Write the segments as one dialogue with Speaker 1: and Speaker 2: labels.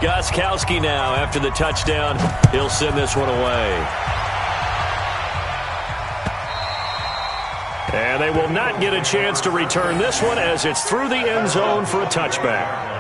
Speaker 1: Gostkowski now after the touchdown. He'll send this one away. And they will not get a chance to return this one as it's through the end zone for a touchback.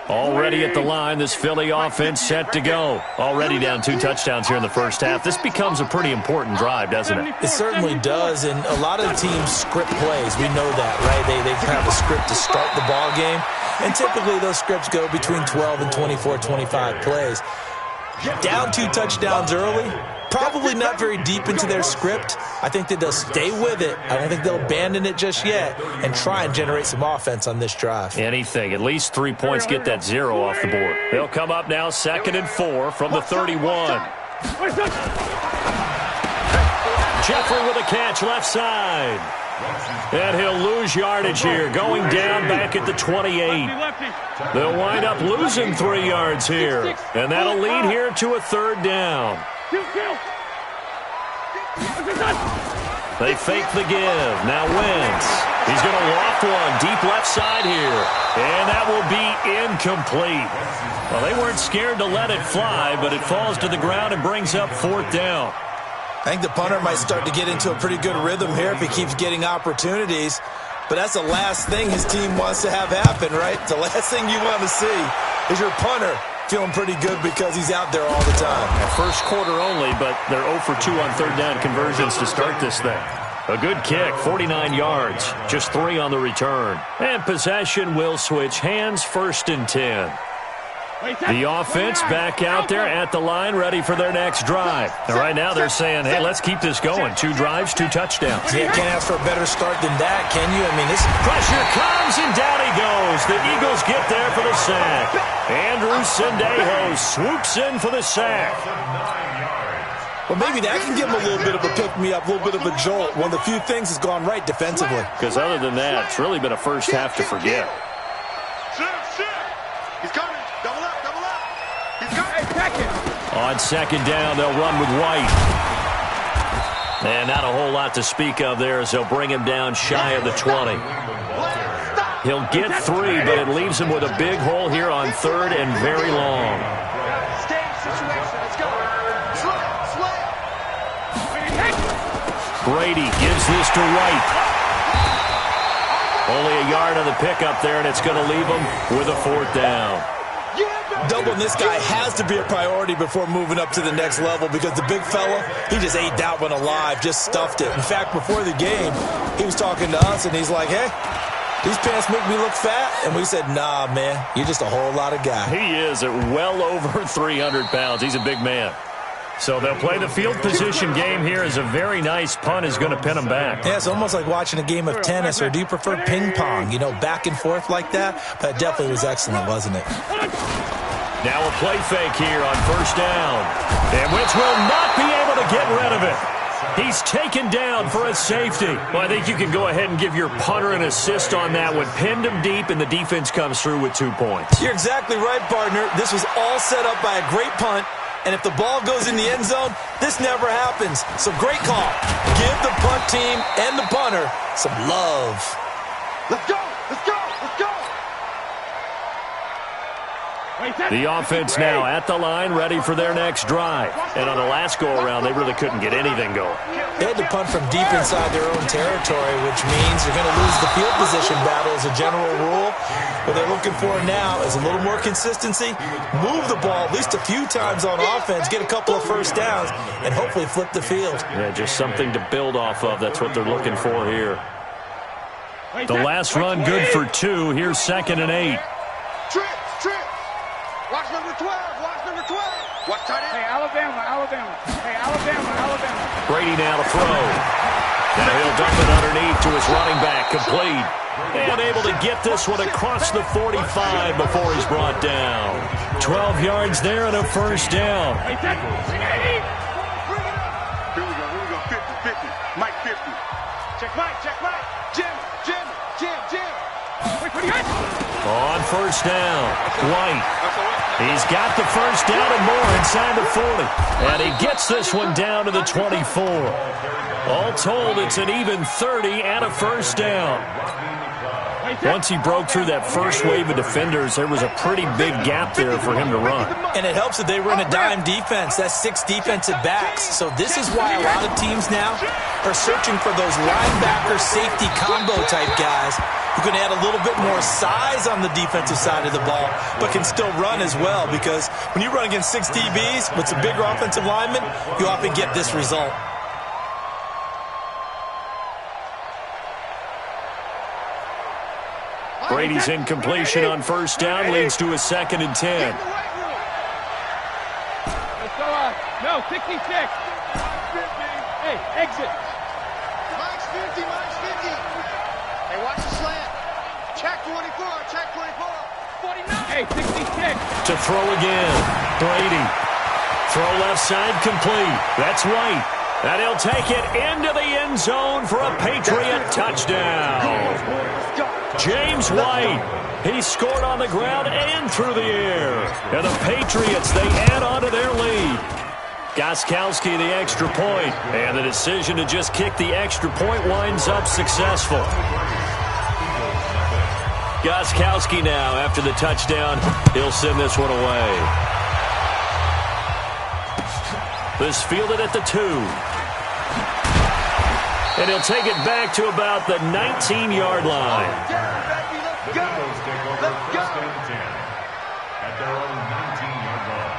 Speaker 1: Already at the line, this Philly offense set to go. Already down 2 touchdowns here in the first half. This becomes a pretty important drive, doesn't it?
Speaker 2: It certainly does, and a lot of the teams script plays. We know that, right? They have a script to start the ball game, and typically those scripts go between 12 and 24, 25 plays. Down 2 touchdowns early, probably not very deep into their script. I think that they'll stay with it. I don't think they'll abandon it just yet and try and generate some offense on this drive.
Speaker 1: Anything. At least 3 points, get that 0 off the board. They'll come up now 2nd and 4 from the 31. Jeffrey with a catch left side. And he'll lose yardage here, going down back at the 28. They'll wind up losing 3 yards here. And that'll lead here to a 3rd down. They fake the give. Now Wentz. He's going to loft one deep left side here. And that will be incomplete. Well, they weren't scared to let it fly, but it falls to the ground and brings up 4th down.
Speaker 2: I think the punter might start to get into a pretty good rhythm here if he keeps getting opportunities. But that's the last thing his team wants to have happen, right? The last thing you want to see is your punter feeling pretty good because he's out there all the time.
Speaker 1: First quarter only, but they're 0 for 2 on 3rd down conversions to start this thing. A good kick, 49 yards, just 3 on the return. And possession will switch hands, 1st and 10. The offense back out there at the line, ready for their next drive. And right now they're saying, hey, let's keep this going. 2 drives, 2 touchdowns.
Speaker 2: Yeah, can't ask for a better start than that, can you? I mean, this
Speaker 1: pressure comes, and down he goes. The Eagles get there for the sack. Andrew Sendejo swoops in for the sack.
Speaker 2: Well, maybe that can give him a little bit of a pick-me-up, a little bit of a jolt. One of the few things has gone right defensively.
Speaker 1: Because other than that, it's really been a first half to forget.
Speaker 3: He's coming. Double up. He's coming.
Speaker 1: On 2nd down, they'll run with White. And not a whole lot to speak of there as they'll bring him down shy of the 20. He'll get 3, but it leaves him with a big hole here on 3rd and very long. Brady gives this to White. Only a yard on the pickup there, and it's going to leave him with a 4th down.
Speaker 2: Doubling this guy has to be a priority before moving up to the next level because the big fella, he just ate that one alive, just stuffed it. In fact, before the game, he was talking to us, and he's like, hey, these pants make me look fat. And we said, nah, man, you're just a whole lot of guy.
Speaker 1: He is at well over 300 pounds. He's a big man. So they'll play the field position game here as a very nice punt is going to pin them back.
Speaker 2: Yeah, it's almost like watching a game of tennis, or do you prefer ping pong? You know, back and forth like that? But it definitely was excellent, wasn't it?
Speaker 1: Now a play fake here on 1st down. And Wentz will not be able to get rid of it. He's taken down for a safety. Well, I think you can go ahead and give your punter an assist on that one. Pinned him deep, and the defense comes through with 2 points.
Speaker 2: You're exactly right, partner. This was all set up by a great punt. And if the ball goes in the end zone, this never happens. So great call. Give the punt team and the punter some love.
Speaker 3: Let's go.
Speaker 1: The offense now at the line, ready for their next drive. And on the last go-around, they really couldn't get anything going.
Speaker 2: They had to punt from deep inside their own territory, which means you're going to lose the field position battle as a general rule. What they're looking for now is a little more consistency, move the ball at least a few times on offense, get a couple of 1st downs, and hopefully flip the field.
Speaker 1: Yeah, just something to build off of. That's what they're looking for here. The last run good for 2. Here's 2nd and 8.
Speaker 3: Trip. Watch number 12. Watch tight end.
Speaker 4: Hey, Alabama.
Speaker 1: Brady now to throw. Now he'll dump it underneath to his running back, complete. And able to get this one across the 45 before he's brought down. 12 yards there and a 1st down.
Speaker 3: Here we go. 50. Mike 50.
Speaker 4: Check Mike. Jim.
Speaker 1: On first down, White. He's got the first down and more inside the 40. And he gets this one down to the 24. All told, it's an even 30 and a first down. Once he broke through that first wave of defenders, there was a pretty big gap there for him to run.
Speaker 2: And it helps that they run a dime defense. That's 6 defensive backs. So this is why a lot of teams now are searching for those linebacker safety combo type guys who can add a little bit more size on the defensive side of the ball, but can still run as well, because when you run against 6 DBs with some bigger offensive linemen, you often get this result.
Speaker 1: Brady's incompletion on first down leads to a 2nd and 10.
Speaker 4: No, 66. Hey, exit.
Speaker 3: Minus 50, minus 50. Hey, watch the slant. Check 24, check 24.
Speaker 4: 49. Hey, 66.
Speaker 1: To throw again, Brady. Throw left side complete. That's White. And he'll take it into the end zone for a Patriot touchdown. James White. He scored on the ground and through the air. And the Patriots, they add on to their lead. Gostkowski the extra point. And the decision to just kick the extra point winds up successful. Gostkowski now, after the touchdown, he'll send this one away. This fielded at the 2. And he'll take it back to about the 19-yard line.
Speaker 3: Let's go. Let's go.
Speaker 5: At their own 19-yard line.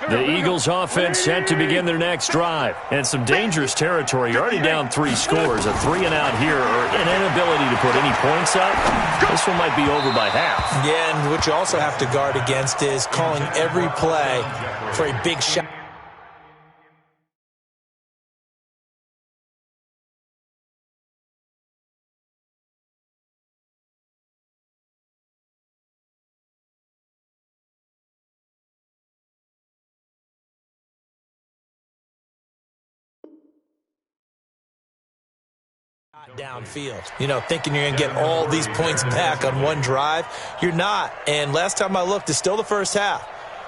Speaker 1: The Eagles offense set to begin their next drive. And some dangerous territory. You're already down 3 scores. A 3-and-out here, or an inability to put any points up. This one might be over by half.
Speaker 2: Yeah, and what you also have to guard against is calling every play for a big shot. Downfield, thinking you're going to get all these points back on one drive. You're not. And last time I looked, it's still the first half.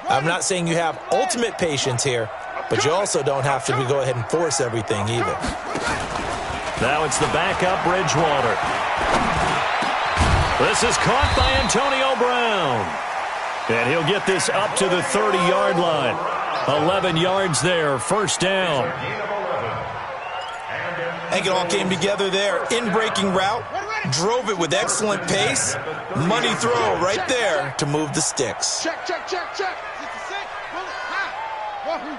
Speaker 2: I'm not saying you have ultimate patience here, but you also don't have to go ahead and force everything either.
Speaker 1: Now it's the backup Bridgewater. This is caught by Antonio Brown. And he'll get this up to the 30-yard line. 11 yards there, first down.
Speaker 2: I think it all came together there. In-breaking route, drove it with excellent pace. Money throw right there to move the sticks.
Speaker 3: Check, check, check, check. Is it the six? Pull it high. Wahoo.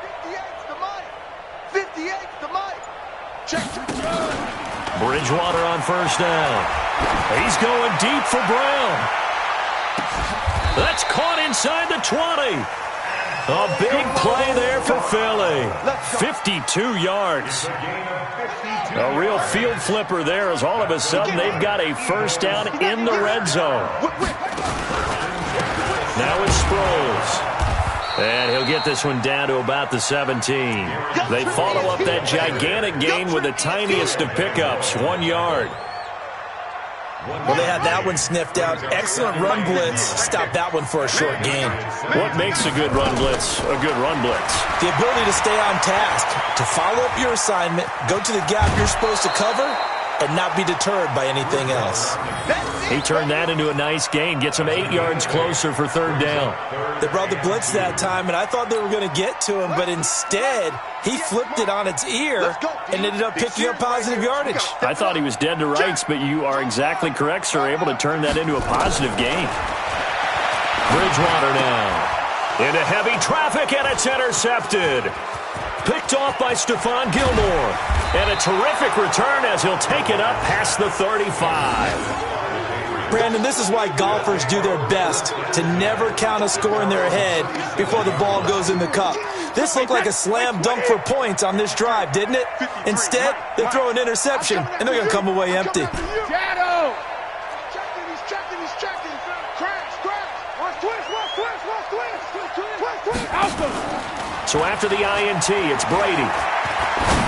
Speaker 3: 58's the mic. 58's the mic. Check, check, check.
Speaker 1: Bridgewater on first down. He's going deep for Brown. That's caught inside the 20. A big play there for Philly. 52 yards. A real field flipper there, as all of a sudden they've got a first down in the red zone. Now it's Sproles. And he'll get this one down to about the 17. They follow up that gigantic gain with the tiniest of pickups, 1 yard.
Speaker 2: Well, they had that one sniffed out. Excellent run blitz. Stop that one for a short gain.
Speaker 1: What makes a good run blitz a good run blitz?
Speaker 2: The ability to stay on task, to follow up your assignment, go to the gap you're supposed to cover, and not be deterred by anything else.
Speaker 1: He turned that into a nice gain, gets him 8 yards closer for third down.
Speaker 2: They brought the blitz that time, and I thought they were going to get to him, but instead, he flipped it on its ear and ended up picking up positive yardage.
Speaker 1: I thought he was dead to rights, but you are exactly correct, sir, able to turn that into a positive gain. Bridgewater now into heavy traffic, and it's intercepted. Picked off by Stephon Gilmore. And a terrific return as he'll take it up past the 35.
Speaker 2: Brandon, this is why golfers do their best to never count a score in their head before the ball goes in the cup. This looked like a slam dunk for points on this drive, didn't it? Instead, they throw an interception, and they're going to come away empty.
Speaker 4: Shadow!
Speaker 3: He's checking. Crash. Watch twist.
Speaker 1: So after the INT, it's Brady.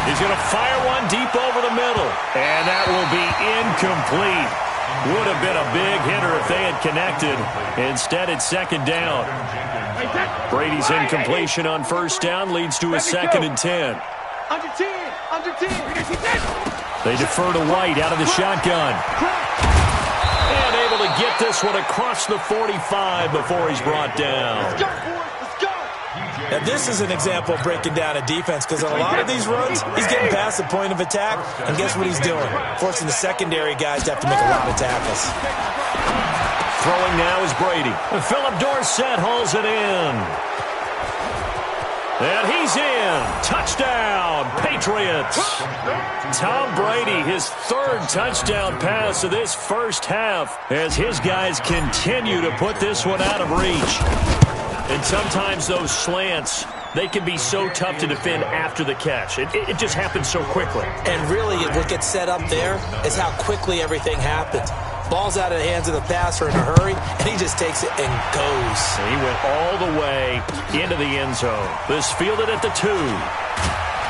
Speaker 1: He's going to fire one deep over the middle. And that will be incomplete. Would have been a big hitter if they had connected. Instead, it's second down. Brady's incompletion on first down leads to a 2nd and 10.
Speaker 3: Under 10.
Speaker 1: They defer to White out of the shotgun. And able to get this one across the 45 before he's brought down.
Speaker 3: Let's go.
Speaker 2: Now, this is an example of breaking down a defense because on a lot of these runs, he's getting past the point of attack, and guess what he's doing? Forcing the secondary guys to have to make a lot of tackles.
Speaker 1: Throwing now is Brady. Philip Dorsett hauls it in. And he's in. Touchdown, Patriots. Tom Brady, his 3rd touchdown pass of this first half as his guys continue to put this one out of reach. And sometimes those slants, they can be so tough to defend after the catch. It just happens so quickly.
Speaker 2: And really, what gets set up there is how quickly everything happens. Ball's out of the hands of the passer in a hurry, and he just takes it and goes.
Speaker 1: He went all the way into the end zone. This fielded at the 2.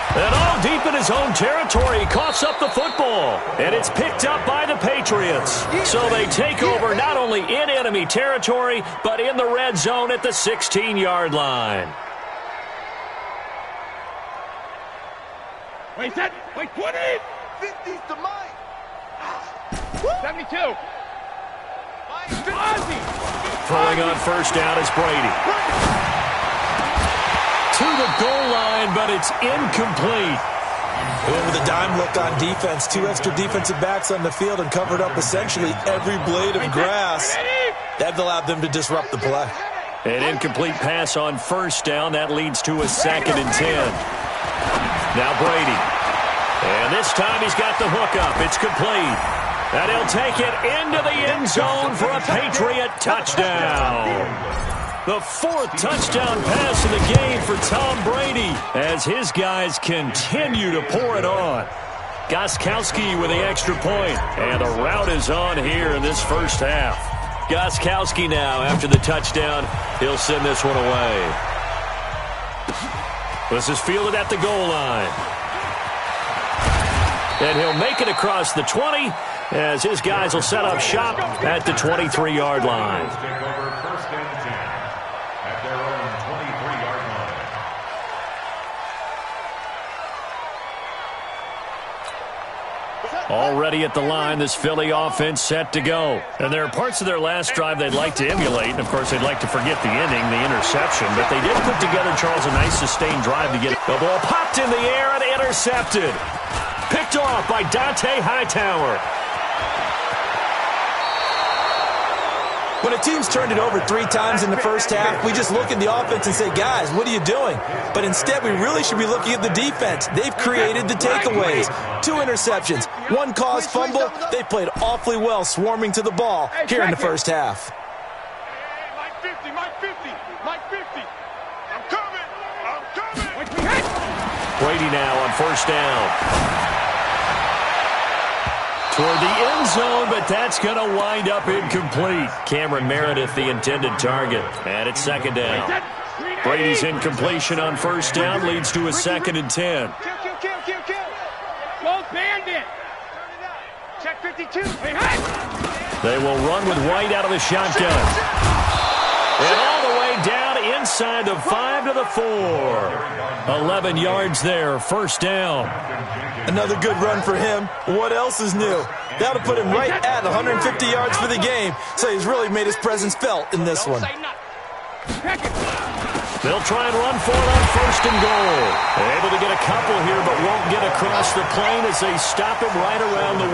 Speaker 1: And all deep in his own territory, he coughs up the football. And it's picked up by the Patriots. So they take over not only in enemy territory, but in the red zone at the 16-yard line.
Speaker 4: Wait, 20!
Speaker 3: 50's to Mike.
Speaker 4: 72! Ozzy!
Speaker 1: Throwing on first down is Brady. To the goal line, but it's incomplete.
Speaker 2: Went with a dime look on defense. 2 extra defensive backs on the field and covered up essentially every blade of grass. That allowed them to disrupt the play.
Speaker 1: An incomplete pass on first down. That leads to a 2nd and 10. Now Brady. And this time he's got the hook up. It's complete. And he'll take it into the end zone for a Patriot touchdown. The 4th touchdown pass of the game for Tom Brady as his guys continue to pour it on. Gostkowski with the extra point, and the route is on here in this first half. Gostkowski now, after the touchdown, he'll send this one away. This is fielded at the goal line. And he'll make it across the 20 as his guys will set up shop at the 23-yard line. Already at the line, this Philly offense set to go. And there are parts of their last drive they'd like to emulate. And, of course, they'd like to forget the inning, the interception. But they did put together, Charles, a nice sustained drive to get the ball popped in the air and intercepted. Picked off by Dante Hightower.
Speaker 2: When a team's turned it over 3 times in the first half, we just look at the offense and say, guys, what are you doing? But instead, we really should be looking at the defense. They've created the takeaways. 2 interceptions, 1 caused fumble. They played awfully well swarming to the ball here in the first half.
Speaker 3: Mike 50. I'm coming.
Speaker 1: Brady now on first down. Toward the end zone, but that's going to wind up incomplete. Cameron Meredith, the intended target. And it's second down. Brady's incompletion on first down leads to a 2nd and 10.
Speaker 3: Kill.
Speaker 4: Gold bandit.
Speaker 3: Check 52.
Speaker 1: They will run with White out of the shotgun. And all the way down inside the 5 to the 4. 11 yards there, first down.
Speaker 2: Another good run for him. What else is new? That'll put him right at 150 yards for the game, so he's really made his presence felt in this one.
Speaker 1: They'll try and run for it on first and goal. They're able to get a couple here, but won't get across the plane as they stop him right around the 1.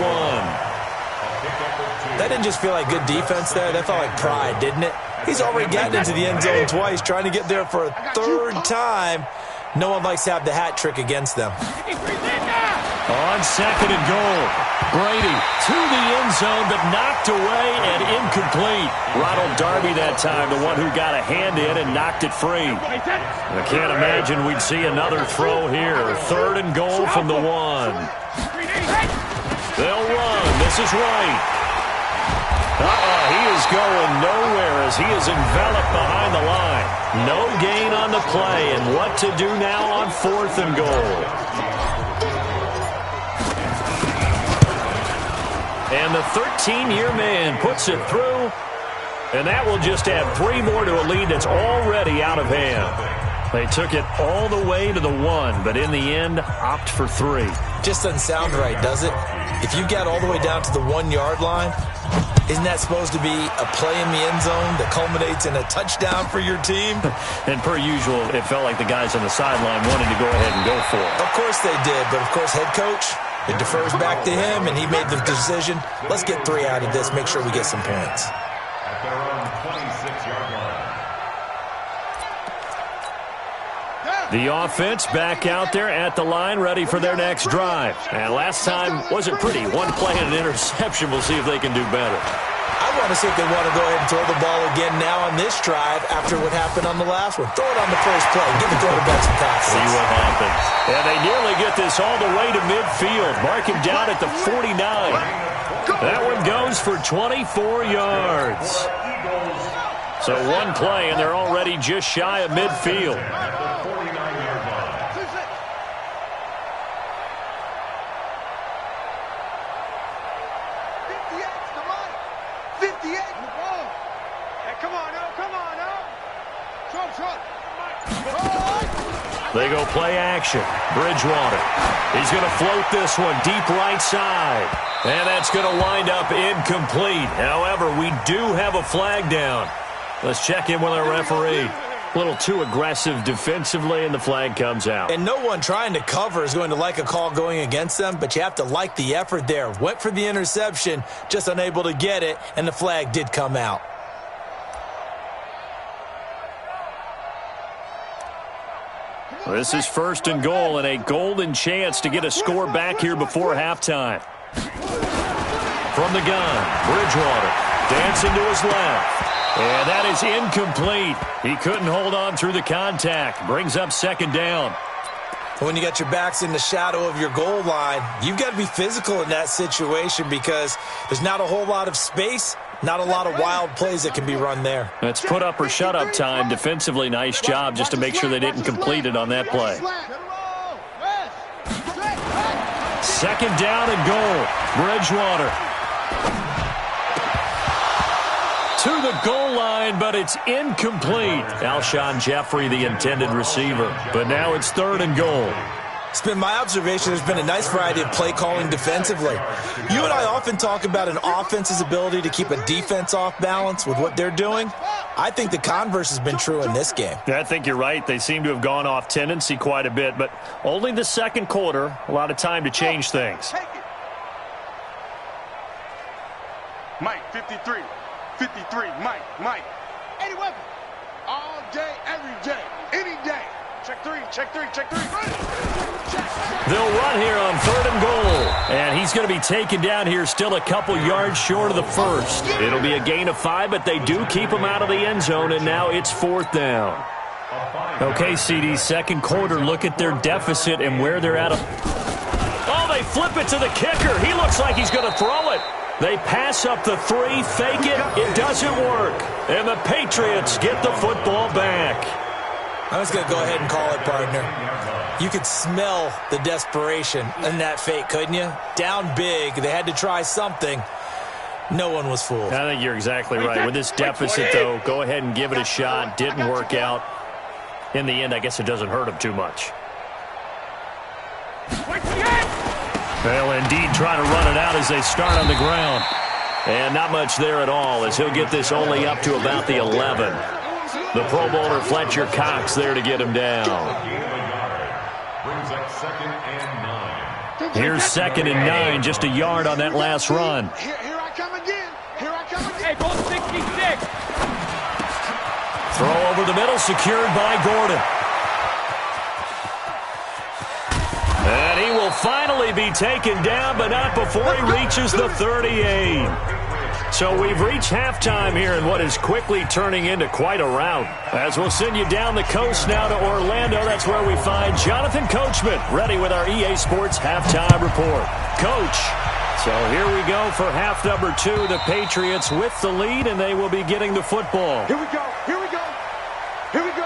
Speaker 2: That didn't just feel like good defense there. That felt like pride, didn't it? He's already gotten into the end zone twice, trying to get there for a 3rd time. No one likes to have the hat trick against them.
Speaker 1: On second and goal. Brady to the end zone, but knocked away and incomplete. Ronald Darby that time, the one who got a hand in and knocked it free. I can't imagine we'd see another throw here. Third and goal from the 1. They'll run. This is right. He is going nowhere as he is enveloped behind the line. No gain on the play, and what to do now on 4th and goal. And the 13-year man puts it through, and that will just add 3 more to a lead that's already out of hand. They took it all the way to the 1, but in the end, opt for 3.
Speaker 2: Just doesn't sound right, does it? If you get all the way down to the 1-yard line, isn't that supposed to be a play in the end zone that culminates in a touchdown for your team?
Speaker 1: And per usual, it felt like the guys on the sideline wanted to go ahead and go for it.
Speaker 2: Of course they did, but of course head coach, it defers back to him, and he made the decision. Let's get 3 out of this, make sure we get some points.
Speaker 5: At their own 26-yard line.
Speaker 1: The offense back out there at the line, ready for their next drive. And last time wasn't pretty. 1 play and an interception. We'll see if they can do better.
Speaker 2: I want to see if they want to go ahead and throw the ball again now on this drive after what happened on the last one. Throw it on the first play. Give the quarterback some confidence.
Speaker 1: See what happens. And they nearly get this all the way to midfield. Mark him down at the 49. That one goes for 24 yards. So 1 play, and they're already just shy of midfield. They go play action. Bridgewater. He's going to float this one deep right side. And that's going to wind up incomplete. However, we do have a flag down. Let's check in with our referee. A little too aggressive defensively, and the flag comes out.
Speaker 2: And no one trying to cover is going to like a call going against them, but you have to like the effort there. Went for the interception, just unable to get it, and the flag did come out.
Speaker 1: This is 1st and goal and a golden chance to get a score back here before halftime. From the gun, Bridgewater dancing to his left. And that is incomplete. He couldn't hold on through the contact. Brings up 2nd down.
Speaker 2: When you got your backs in the shadow of your goal line, you've got to be physical in that situation because there's not a whole lot of space, not a lot of wild plays that can be run there.
Speaker 1: It's put up or shut up time. Defensively, nice job just to make sure they didn't complete it on that play. 2nd down and goal. Bridgewater to the goal line, but it's incomplete. Alshon Jeffrey, the intended receiver. But now it's 3rd and goal.
Speaker 2: It's been my observation there's been a nice variety of play calling defensively. You and I often talk about an offense's ability to keep a defense off balance with what they're doing. I think the converse has been true in this game.
Speaker 1: I think you're right. They seem to have gone off tendency quite a bit, but only the 2nd quarter. A lot of time to change things.
Speaker 3: Mike, 53. 53, Mike. 80 weapon. All day, every day, any day. Check 3.
Speaker 1: They'll run here on 3rd and goal. And he's going to be taken down here still a couple yards short of the 1st. It'll be a gain of 5, but they do keep him out of the end zone, and now it's 4th down. Okay, CD, 2nd quarter. Look at their deficit and where they're at. Oh, they flip it to the kicker. He looks like he's going to throw it. They pass up the 3, fake it. It doesn't work. And the Patriots get the football back.
Speaker 2: I'm just going to go ahead and call it, partner. You could smell the desperation in that fake, couldn't you? Down big. They had to try something. No one was fooled.
Speaker 1: I think you're exactly right. With this deficit, though, go ahead and give it a shot. Didn't work out. In the end, I guess it doesn't hurt him too much. Well, indeed, trying to run it out as they start on the ground. And not much there at all, as he'll get this only up to about the 11. The Pro Bowler Fletcher Cox there to get him down.
Speaker 5: Brings up 2nd and 9.
Speaker 1: Here's 2nd and 9, just a yard on that last run.
Speaker 3: Here I come again.
Speaker 4: Hey, ball 66.
Speaker 1: Throw over the middle, secured by Gordon. And he will finally be taken down, but not before he reaches the 38. So we've reached halftime here in what is quickly turning into quite a rout. As we'll send you down the coast now to Orlando, that's where we find Jonathan Coachman, ready with our EA Sports Halftime Report. Coach, so here we go for half number 2. The Patriots with the lead, and they will be getting the football.
Speaker 3: Here we go. Here we go. Here we go.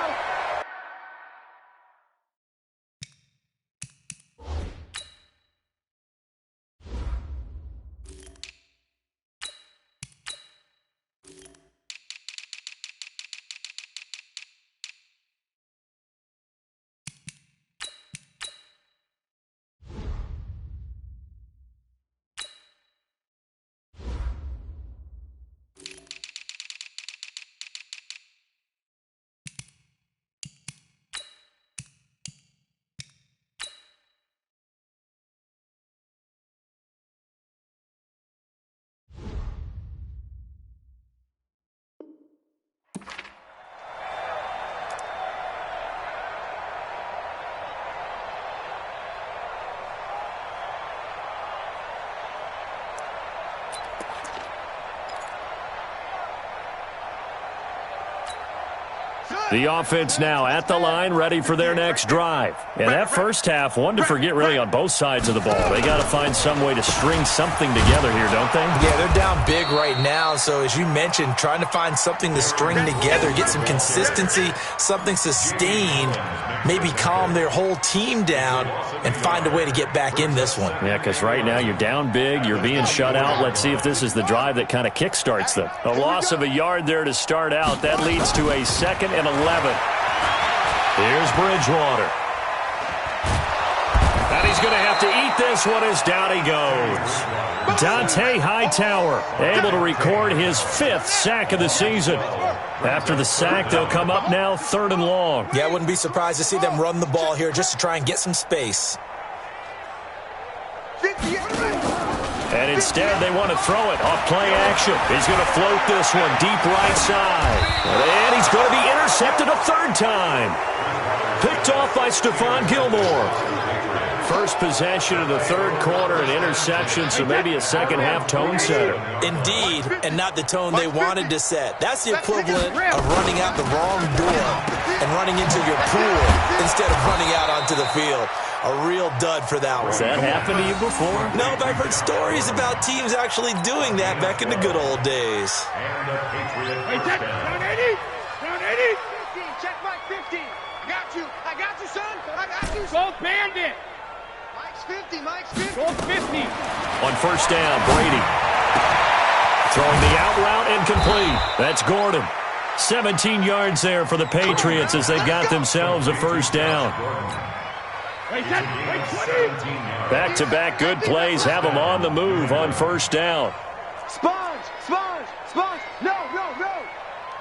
Speaker 1: The offense now at the line, ready for their next drive. And that first half, one to forget really on both sides of the ball. They got to find some way to string something together here, don't they?
Speaker 2: Yeah, they're down big right now. So as you mentioned, trying to find something to string together, get some consistency, something sustained, maybe calm their whole team down and find a way to get back in this one.
Speaker 1: Yeah, because right now you're down big, you're being shut out. Let's see if this is the drive that kind of kickstarts them. A loss of a yard there to start out. That leads to a 2nd and 11. Here's Bridgewater. And he's going to have to eat this one as down he goes. Dante Hightower able to record his 5th sack of the season. After the sack, they'll come up now 3rd and long.
Speaker 2: Yeah, I wouldn't be surprised to see them run the ball here just to try and get some space.
Speaker 1: And instead, they want to throw it off play action. He's going to float this one deep right side. And he's going to be intercepted a 3rd time. Picked off by Stephon Gilmore. First possession of the 3rd quarter, an interception, so maybe a second-half tone setter.
Speaker 2: Indeed, and not the tone they wanted to set. That's the equivalent of running out the wrong door and running into your pool instead of running out onto the field. A real dud for that one.
Speaker 1: Has that happened to you before?
Speaker 2: No, but I've heard stories about teams actually doing that back in the good old days.
Speaker 4: Hey, check. Down 80. Down 80. 15. Check Mike 15. I got you, son. I got you. Go Bandit. Mike's 50. Mike's 50. Go 50.
Speaker 1: On first down, Brady. Throwing the out route incomplete. That's Gordon. 17 yards there for the Patriots as they've got themselves a first down. Back-to-back good plays have them on the move on first down.
Speaker 3: Sponge. No.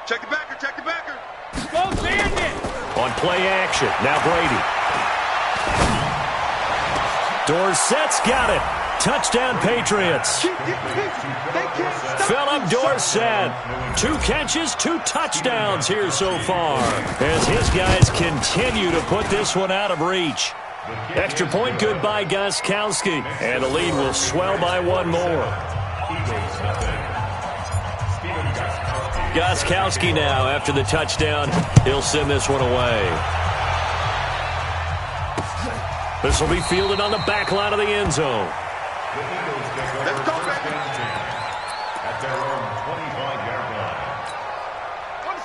Speaker 3: Check the backer.
Speaker 4: Go Bandit.
Speaker 1: On play action, now Brady. Dorsett's got it. Touchdown, Patriots. Philip Dorsett. 2 catches, 2 touchdowns here so far as his guys continue to put this one out of reach. Extra point good by Gostkowski, and the lead will swell by 1 more. Gostkowski now after the touchdown. He'll send this one away. This will be fielded on the back line of the end zone.
Speaker 3: Let's go, baby.
Speaker 5: At their own 25-yard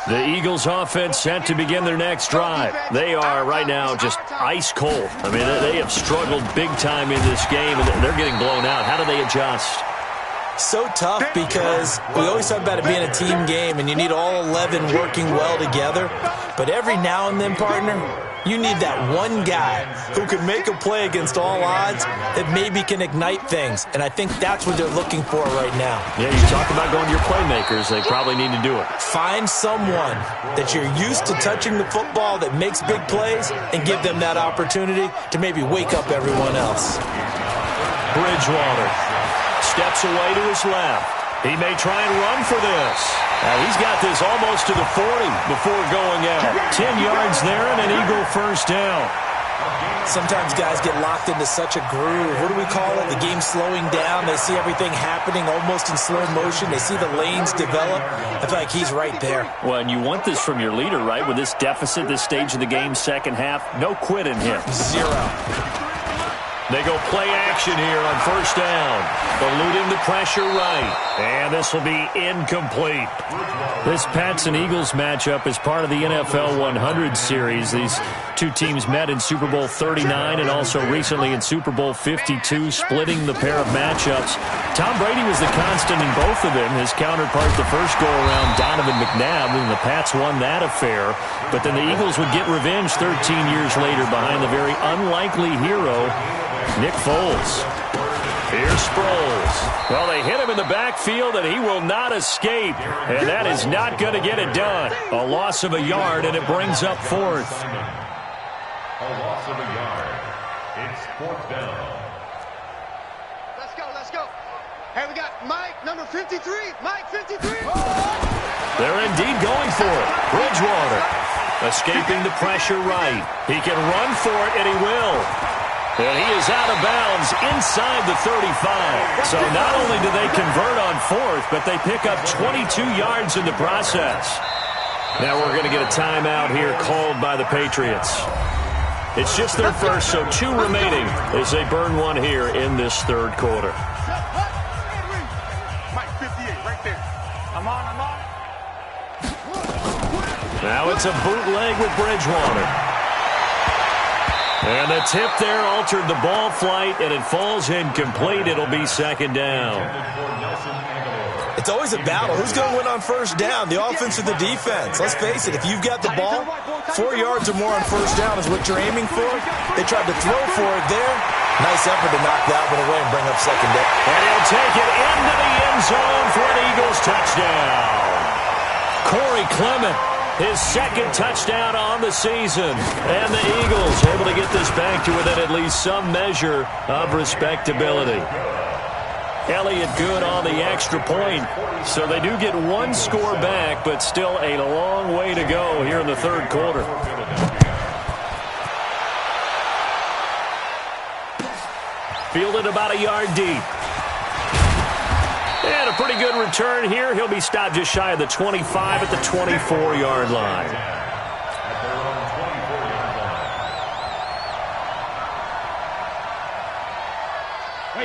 Speaker 5: line.
Speaker 1: The Eagles offense set to begin their next drive. They are right now just ice cold. I mean, they have struggled big time in this game, and they're getting blown out. How do they adjust?
Speaker 2: So tough because we always talk about it being a team game and you need all 11 working well together. But every now and then, partner, you need that one guy who can make a play against all odds that maybe can ignite things. And I think that's what they're looking for right now.
Speaker 1: Yeah, you talk about going to your playmakers. They probably need to do it.
Speaker 2: Find someone that you're used to touching the football that makes big plays and give them that opportunity to maybe wake up everyone else.
Speaker 1: Bridgewater steps away to his left. He may try and run for this. Now he's got this almost to the 40 before going out. 10 yards there and an Eagle first down.
Speaker 2: Sometimes guys get locked into such a groove. What do we call it? The game slowing down. They see everything happening almost in slow motion. They see the lanes develop. I feel like he's right there.
Speaker 1: Well, and you want this from your leader, right? With this deficit, this stage of the game, second half, no quit in him.
Speaker 2: Zero.
Speaker 1: They go play action here on first down. Eluding the pressure right. And this will be incomplete. This Pats and Eagles matchup is part of the NFL 100 series. These two teams met in Super Bowl 39 and also recently in Super Bowl 52, splitting the pair of matchups. Tom Brady was the constant in both of them. His counterpart the first go-around, Donovan McNabb, and the Pats won that affair. But then the Eagles would get revenge 13 years later behind the very unlikely hero, Nick Foles. Here's Sproles. Well, they hit him in the backfield, and he will not escape. And that is not going to get it done. A loss of a yard, and it brings up fourth.
Speaker 5: A loss of a yard. It's fourth down.
Speaker 4: Let's go, let's go. Hey, we got Mike, number 53. Mike, 53.
Speaker 1: They're indeed going for it. Bridgewater escaping the pressure right. He can run for it, and he will. And he is out of bounds inside the 35. So not only do they convert on fourth, but they pick up 22 yards in the process. Now we're going to get a timeout here called by the Patriots. It's just their first, so 2 remaining as they burn one here in this third quarter.
Speaker 3: Mike, 58, right there. I'm on.
Speaker 1: Now it's a bootleg with Bridgewater. And the tip there altered the ball flight, and it falls incomplete. It'll be second down.
Speaker 2: It's always a battle. Who's going to win on first down, the offense or the defense? Let's face it, if you've got the ball, 4 yards or more on first down is what you're aiming for. They tried to throw for it there. Nice effort to knock that one away and bring up second down.
Speaker 1: And he'll take it into the end zone for an Eagles touchdown. Corey Clement, his second touchdown on the season. And the Eagles able to get this back to within at least some measure of respectability. Elliott good on the extra point. So they do get one score back, but still a long way to go here in the third quarter. Fielded about a yard deep. And a pretty good return here. He'll be stopped just shy of the 25 at the 24-yard line.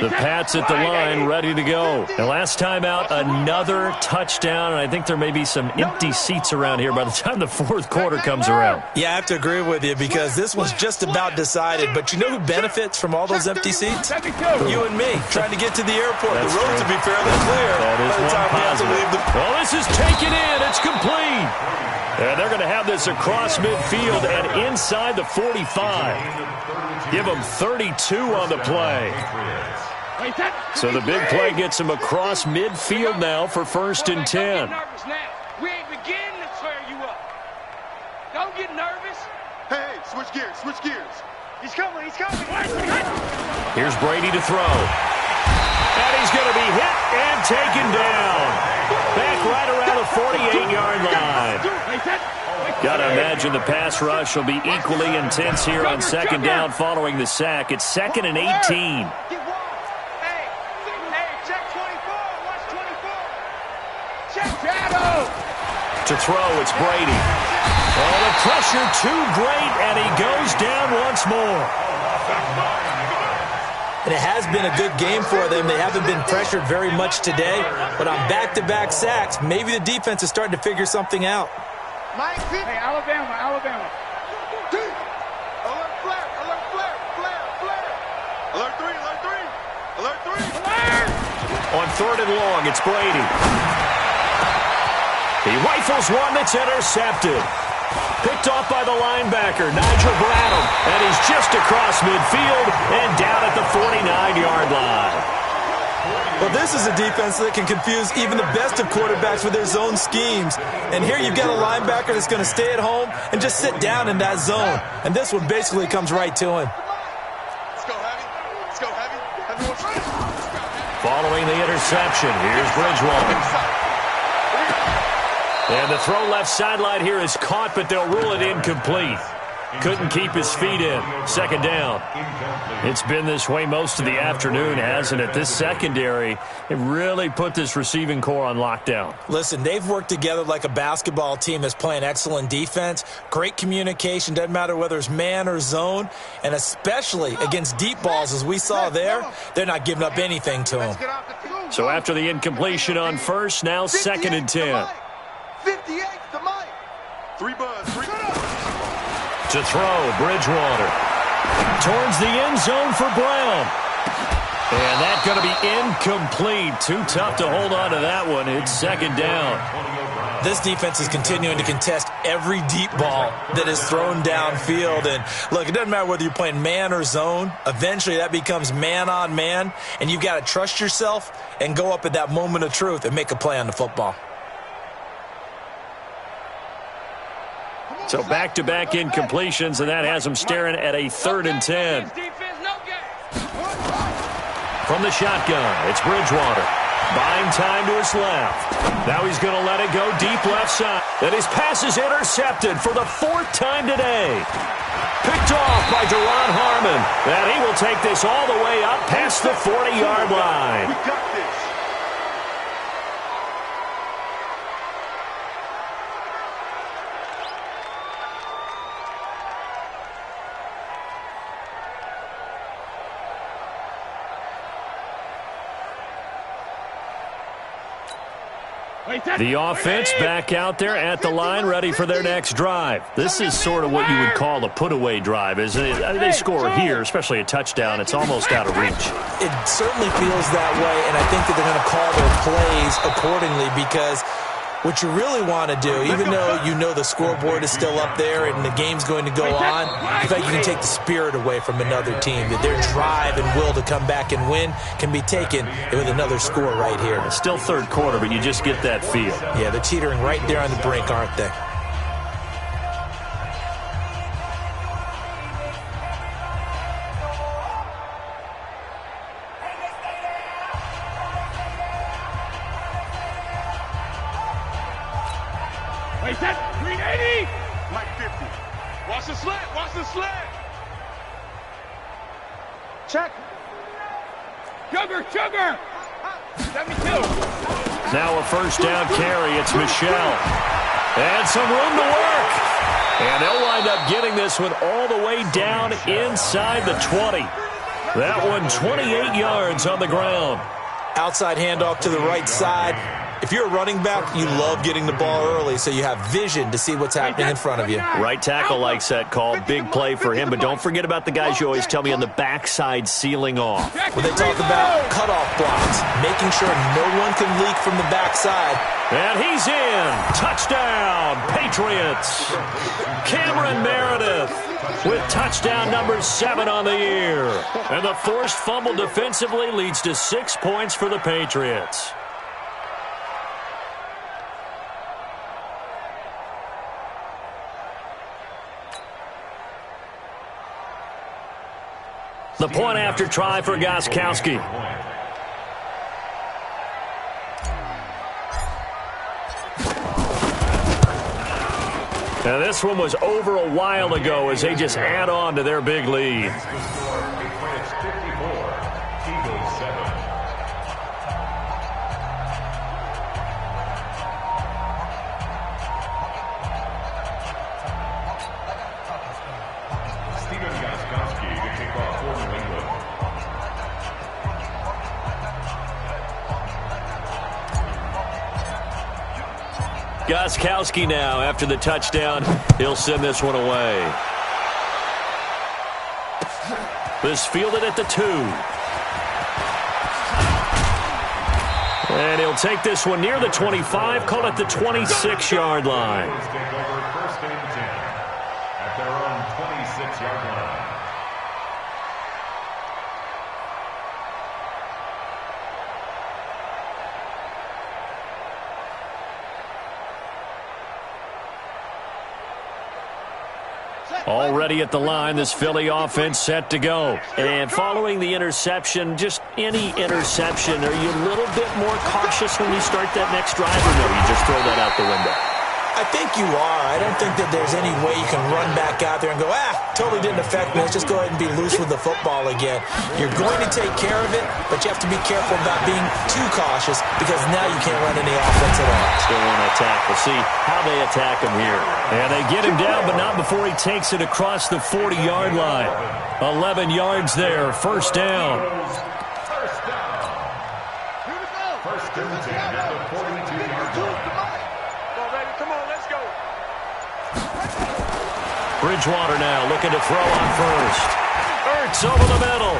Speaker 1: The Pats at the line, ready to go. And last time out, another touchdown, and I think there may be some empty seats around here by the time the fourth quarter comes around.
Speaker 2: Yeah, I have to agree with you because this was just about decided. But you know who benefits from all those empty seats? You and me, trying to get to the airport.
Speaker 1: That's
Speaker 2: the roads
Speaker 1: true.
Speaker 2: will be fairly clear
Speaker 1: That is
Speaker 2: by the time we have to leave the...
Speaker 1: Well, this is taken in. It's complete. And they're going to have this across midfield and inside the 45. Give them 32 on the play. So the big play gets him across midfield now for first and 10.
Speaker 4: We ain't beginning to tear you up. Don't get nervous.
Speaker 3: Hey, switch gears.
Speaker 4: He's coming.
Speaker 1: Here's Brady to throw. And he's going to be hit and taken down. Back right around the 48-yard line. Got to imagine the pass rush will be equally intense here on second down following the sack. It's second and 18. To throw, it's Brady. Oh, the pressure too great, and he goes down once more.
Speaker 2: And it has been a good game for them. They haven't been pressured very much today, but on back-to-back sacks, maybe the defense is starting to figure something out.
Speaker 4: Hey, Alabama.
Speaker 3: Alert flare. Alert three.
Speaker 1: On third and long, it's Brady. He rifles one that's intercepted. Picked off by the linebacker, Nigel Bradham. And he's just across midfield and down at the 49-yard line.
Speaker 2: Well, this is a defense that can confuse even the best of quarterbacks with their zone schemes. And here you've got a linebacker that's going to stay at home and just sit down in that zone. And this one basically comes right to him.
Speaker 3: Let's go heavy.
Speaker 1: Following the interception, here's Bridgewater. And the throw left sideline here is caught, but they'll rule it incomplete. Couldn't keep his feet in. Second down. It's been this way most of the afternoon, hasn't it? This secondary, it really put this receiving core on lockdown.
Speaker 2: Listen, they've worked together like a basketball team that's playing excellent defense. Great communication. Doesn't matter whether it's man or zone. And especially against deep balls, as we saw there, they're not giving up anything to them.
Speaker 1: So after the incompletion on first, now 2nd and 10.
Speaker 3: 58 to Mike. 3 buzz.
Speaker 1: To throw, Bridgewater. Towards the end zone for Brown. And that's going to be incomplete. Too tough to hold on to that one. It's 2nd down.
Speaker 2: This defense is continuing to contest every deep ball that is thrown downfield. And, look, it doesn't matter whether you're playing man or zone. Eventually, that becomes man-on-man. And you've got to trust yourself and go up at that moment of truth and make a play on the football.
Speaker 1: So back-to-back incompletions, and that has them staring at a 3rd and 10. From the shotgun, it's Bridgewater. Buying time to his left. Now he's going to let it go deep left side. And his pass is intercepted for the 4th time today. Picked off by Deron Harmon. And he will take this all the way up past the 40-yard line.
Speaker 3: We got this.
Speaker 1: The offense back out there at the line, ready for their next drive. This is sort of what you would call a put-away drive, isn't it? They score here, especially a touchdown. It's almost out of reach.
Speaker 2: It certainly feels that way, and I think that they're going to call their plays accordingly because what you really want to do, even though you know the scoreboard is still up there and the game's going to go on, I think you can take the spirit away from another team, that their drive and will to come back and win can be taken with another score right here.
Speaker 1: It's still 3rd quarter, but you just get that feel.
Speaker 2: Yeah, they're teetering right there on the brink, aren't they?
Speaker 4: Green 80.
Speaker 3: Mike 50.
Speaker 4: Watch the slant. Check. Sugar. 72.
Speaker 1: Now a 1st down carry. It's Michelle. And some room to work. And they'll wind up getting this one all the way down inside the 20. That one 28 yards on the ground.
Speaker 2: Outside handoff to the right side. If you're a running back, you love getting the ball early so you have vision to see what's happening in front of you.
Speaker 1: Right tackle likes that call. Big play for him, but don't forget about the guys you always tell me on the backside sealing off.
Speaker 2: When they talk about cutoff blocks, making sure no one can leak from the backside.
Speaker 1: And he's in. Touchdown, Patriots. Cameron Meredith with touchdown number 7 on the year. And the forced fumble defensively leads to 6 points for the Patriots. The point after try for Gostkowski. Now this one was over a while ago as they just add on to their big lead. Gostkowski now, after the touchdown, he'll send this one away. This fielded at the 2. And he'll take this one near the 25, call it the 26-yard line.
Speaker 5: First and 10 at their own 26-yard line.
Speaker 1: Already at the line, this Philly offense set to go. And following the interception, just any interception, are you a little bit more cautious when you start that next drive, or no, you just throw that out the window?
Speaker 2: I think you are. I don't think that there's any way you can run back out there and go, totally didn't affect me. Let's just go ahead and be loose with the football again. You're going to take care of it, but you have to be careful about being too cautious because now you can't run any offense at all.
Speaker 1: Still want to attack. We'll see how they attack him here. And they get him down, but not before he takes it across the 40-yard line. 11 yards there, first down.
Speaker 5: First and 10 at the 42-yard line.
Speaker 1: Bridgewater now looking to throw on first. Ertz over the middle.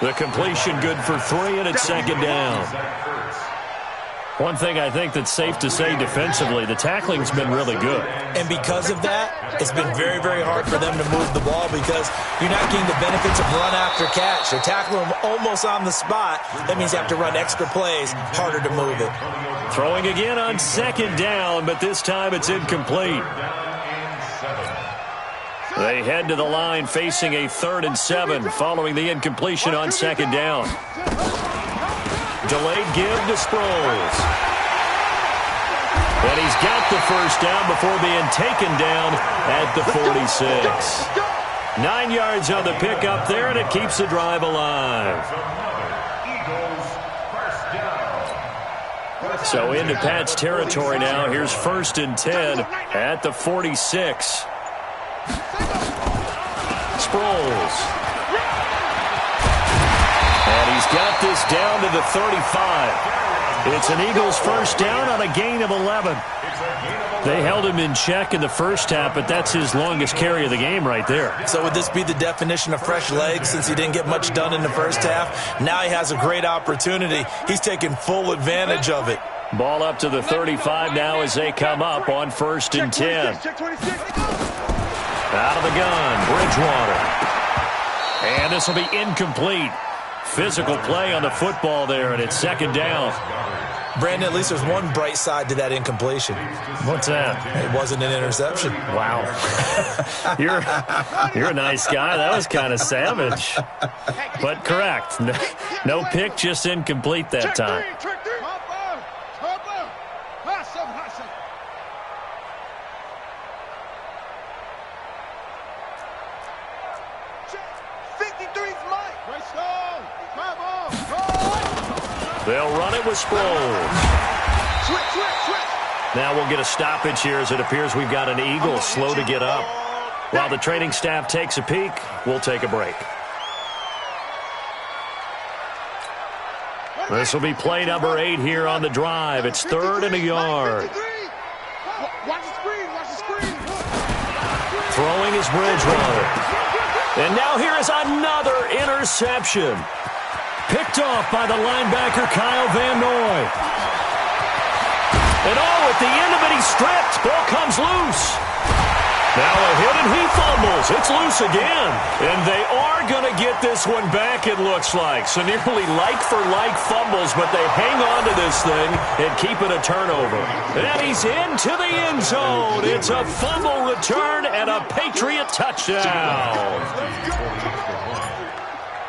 Speaker 1: The completion good for 3, and it's second down. One thing I think that's safe to say defensively, the tackling's been really good.
Speaker 2: And because of that, it's been very, very hard for them to move the ball because you're not getting the benefits of run after catch. They're tackling them almost on the spot. That means you have to run extra plays, harder to move it.
Speaker 1: Throwing again on second down, but this time it's incomplete. They head to the line facing a 3rd and 7 following the incompletion on second down. Delayed give to Sproles. And he's got the first down before being taken down at the 46. 9 yards on the pickup there, and it keeps the drive alive. So into Pat's territory now. Here's 1st and 10 at the 46. Sproles. And he's got this down to the 35. It's an Eagles first down on a gain of 11. They held him in check in the first half, but that's his longest carry of the game right there.
Speaker 2: So would this be the definition of fresh legs since he didn't get much done in the first half? Now he has a great opportunity. He's taking full advantage of it.
Speaker 1: Ball up to the 35 now as they come up on 1st and 10. Out of the gun, Bridgewater. And this will be incomplete. Physical play on the football there, and it's second down.
Speaker 2: Brandon, at least there's one bright side to that incompletion.
Speaker 1: What's that?
Speaker 2: It wasn't an interception.
Speaker 1: Wow. You're a nice guy. That was kind of savage. But correct. No pick, just incomplete that time. They'll run it with Sproles. Now we'll get a stoppage here as it appears we've got an Eagle slow to get up. While the training staff takes a peek, we'll take a break. This will be play number 8 here on the drive. It's 3rd and a yard. Throwing is Bridgewater. And now here is another interception. Picked off by the linebacker, Kyle Van Noy. And at the end of it, he's stripped. Ball comes loose. Now a hit, and he fumbles. It's loose again. And they are going to get this one back, it looks like. So nearly like-for-like fumbles, but they hang on to this thing and keep it a turnover. And he's into the end zone. It's a fumble return and a Patriot touchdown.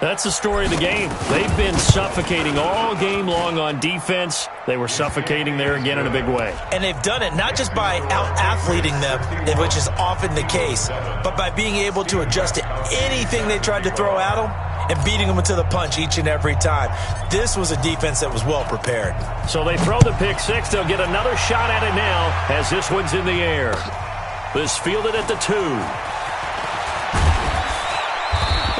Speaker 1: That's the story of the game. They've been suffocating all game long on defense. They were suffocating there again in a big way.
Speaker 2: And they've done it not just by out-athleting them, which is often the case, but by being able to adjust to anything they tried to throw at them and beating them to the punch each and every time. This was a defense that was well prepared.
Speaker 1: So they throw the pick six. They'll get another shot at it now as this one's in the air. This fielded at the 2.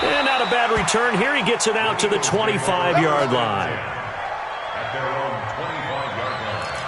Speaker 1: And not a bad return here. He gets it out to the 25-yard line.
Speaker 5: At their own 25-yard line.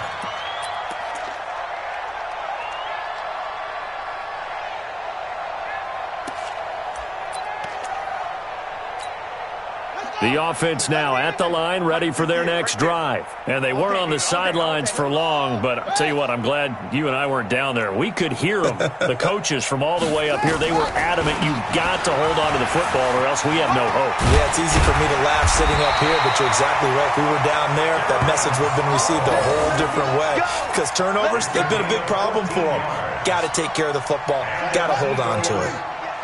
Speaker 1: The offense now at the line, ready for their next drive. And they weren't on the sidelines for long, but I'll tell you what, I'm glad you and I weren't down there. We could hear them, the coaches from all the way up here. They were adamant, you've got to hold on to the football or else we have no hope.
Speaker 2: Yeah, it's easy for me to laugh sitting up here, but you're exactly right. If we were down there, that message would have been received a whole different way. Because turnovers, they've been a big problem for them. Got to take care of the football. Got to hold on to it.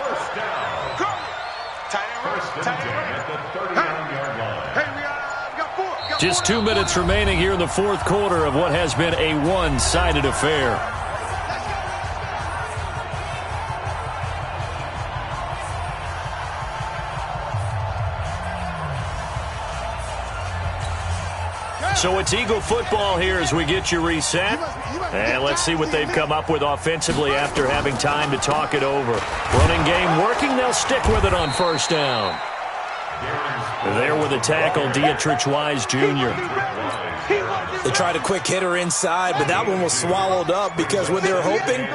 Speaker 5: First down. First and 10 at the 39-yard line.
Speaker 3: Hey, we got 4.
Speaker 1: Just 2 minutes remaining here in the fourth quarter of what has been a one-sided affair. So it's Eagle football here as we get you reset. And let's see what they've come up with offensively after having time to talk it over. Running game working. They'll stick with it on first down. There with a tackle, Dietrich Wise Jr.
Speaker 2: They tried a quick hitter inside, but that one was swallowed up because when they're hoping,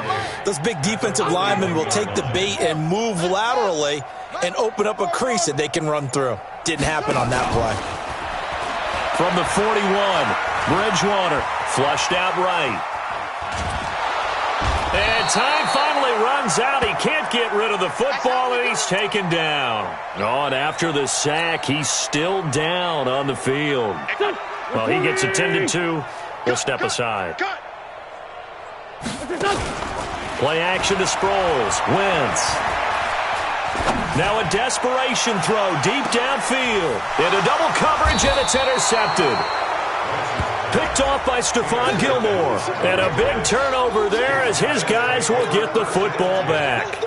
Speaker 2: those big defensive linemen will take the bait and move laterally and open up a crease that they can run through. Didn't happen on that play.
Speaker 1: From the 41, Bridgewater flushed out right. And time finally runs out. He can't get rid of the football, and he's taken down. Oh, and after the sack, he's still down on the field. Well, he gets attended to. We'll step aside. Play action to Sproles. Wentz. Now a desperation throw deep downfield. Into double coverage, and it's intercepted. Picked off by Stephon Gilmore. And a big turnover there as his guys will get the football back.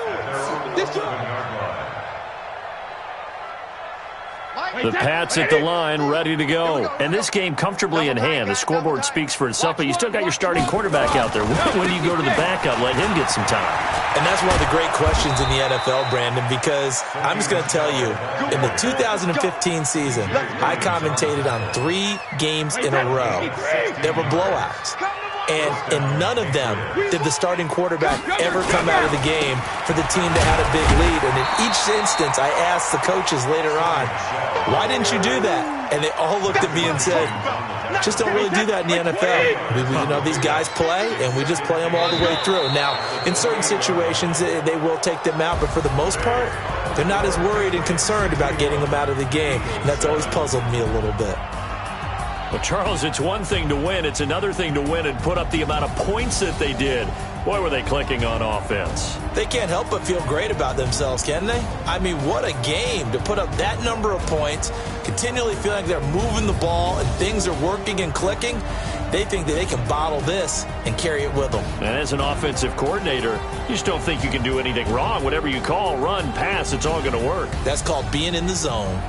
Speaker 1: The Pats at the line, ready to go. And this game comfortably in hand. The scoreboard speaks for itself, but you still got your starting quarterback out there. When do you go to the backup, let him get some time?
Speaker 2: And that's one of the great questions in the NFL, Brandon, because I'm just going to tell you, in the 2015 season, I commentated on 3 games in a row. There were blowouts. And in none of them did the starting quarterback ever come out of the game for the team that had a big lead. And in each instance, I asked the coaches later on, why didn't you do that? And they all looked at me and said, just don't really do that in the NFL. These guys play, and we just play them all the way through. Now, in certain situations, they will take them out, but for the most part, they're not as worried and concerned about getting them out of the game. And that's always puzzled me a little bit.
Speaker 1: Well, Charles, it's one thing to win. It's another thing to win and put up the amount of points that they did. Boy, were they clicking on offense.
Speaker 2: They can't help but feel great about themselves, can they? I mean, what a game to put up that number of points, continually feeling like they're moving the ball and things are working and clicking. They think that they can bottle this and carry it with them.
Speaker 1: And as an offensive coordinator, you just don't think you can do anything wrong. Whatever you call, run, pass, it's all going to work.
Speaker 2: That's called being in the zone.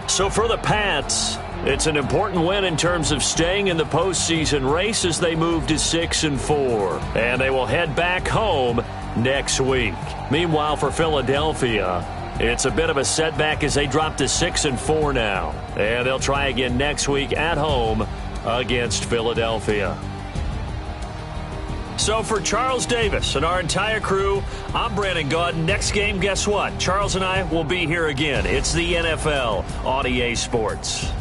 Speaker 1: So for the Pats, it's an important win in terms of staying in the postseason race as they move to 6-4. And they will head back home next week. Meanwhile, for Philadelphia, it's a bit of a setback as they drop to 6-4 now. And they'll try again next week at home against Philadelphia. So for Charles Davis and our entire crew, I'm Brandon Gaudin. Next game, guess what? Charles and I will be here again. It's the NFL on EA Sports.